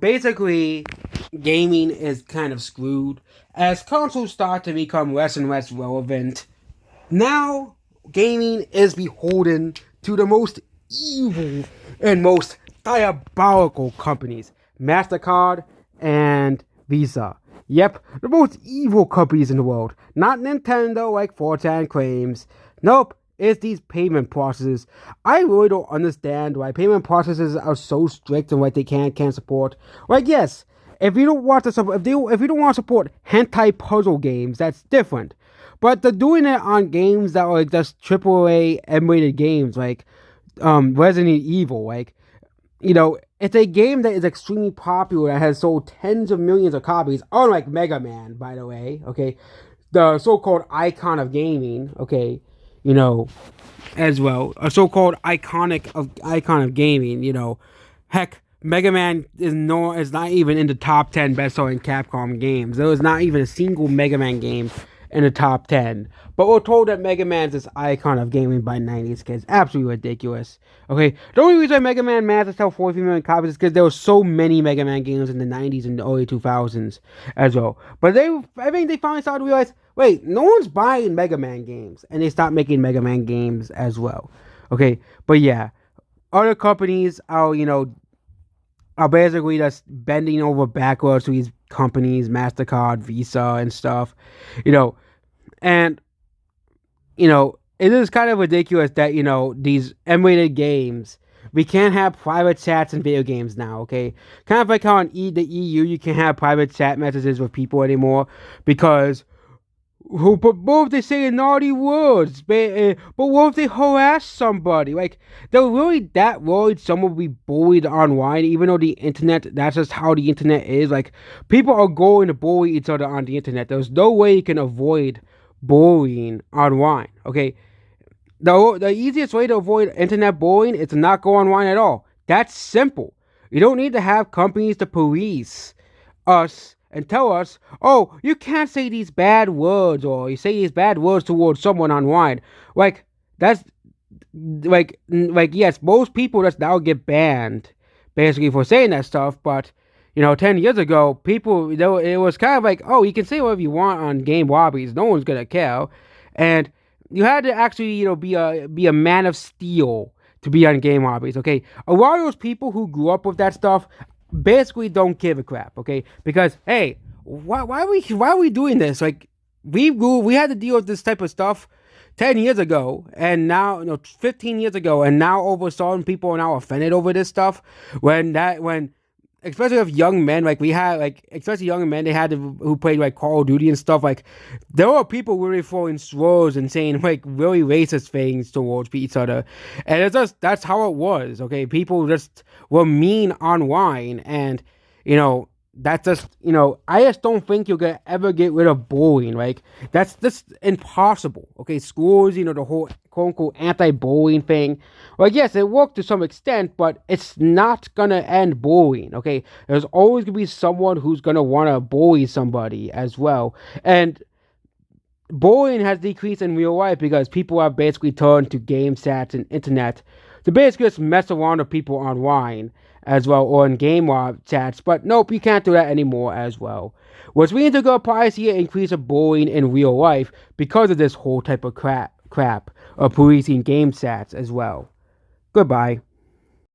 basically, gaming is kind of screwed as consoles start to become less and less relevant. Now, gaming is beholden to the most evil and most diabolical companies, MasterCard and Visa. Yep, the most evil companies in the world. Not Nintendo like 4chan claims. Nope, it's these payment processes. I really don't understand why payment processes are so strict and what they can't support. Like, yes, if you don't want to if you don't want to support hentai puzzle games, that's different. But they're doing it on games that are like just AAA emulated games, like Resident Evil. Like, it's a game that is extremely popular that has sold tens of millions of copies, unlike Mega Man, by the way, okay? The so-called icon of gaming, okay? As well. A so-called icon of gaming, Heck, Mega Man is not even in the top 10 best-selling Capcom games. There was not even a single Mega Man game in the top 10. But we're told that Mega Man's this icon of gaming by 90s kids. Absolutely ridiculous. Okay, the only reason Mega Man managed to sell 43 million copies is because there were so many Mega Man games in the 90s and the early 2000s as well. But I think they finally started to realize, wait, no one's buying Mega Man games. And they stopped making Mega Man games as well. Okay, but yeah, other companies are basically just bending over backwards to these companies, MasterCard, Visa, and stuff, and, it is kind of ridiculous that, these emulated games, we can't have private chats in video games now, okay? Kind of like how in the EU, you can't have private chat messages with people anymore because but what if they say naughty words? But what if they harass somebody? Like, they're really that worried someone will be bullied online, even though the internet, that's just how the internet is. Like, people are going to bully each other on the internet. There's no way you can avoid bullying online, okay? The easiest way to avoid internet bullying is to not go online at all. That's simple. You don't need to have companies to police us and tell us, oh, you can't say these bad words, or you say these bad words towards someone online. Like, that's, yes, most people just now get banned, basically, for saying that stuff, but, 10 years ago, people, it was kind of like, oh, you can say whatever you want on game lobbies, no one's gonna care, and you had to actually, be a man of steel to be on game lobbies, okay? A lot of those people who grew up with that stuff basically don't give a crap, okay? Because, hey, why are we doing this? Like, we had to deal with this type of stuff 10 years ago, and now, 15 years ago, and now all of a sudden people are now offended over this stuff, especially with young men, like we had, like, especially young men, who played like Call of Duty and stuff, like, there were people really throwing slurs and saying like really racist things towards each other, and that's how it was, okay? People just were mean online, and that's just, I just don't think you're gonna ever get rid of bullying. Like, that's just impossible, okay? Schools, the whole quote-unquote anti-bullying thing, well, yes, it worked to some extent, but it's not gonna end bullying, okay? There's always gonna be someone who's gonna wanna bully somebody as well, and bullying has decreased in real life because people have basically turned to game chats and internet to basically just mess around with people online as well, or in game chats, but nope, you can't do that anymore as well. Which means you're going to probably see an increase of bullying in real life because of this whole type of crap of policing game chats as well. Goodbye.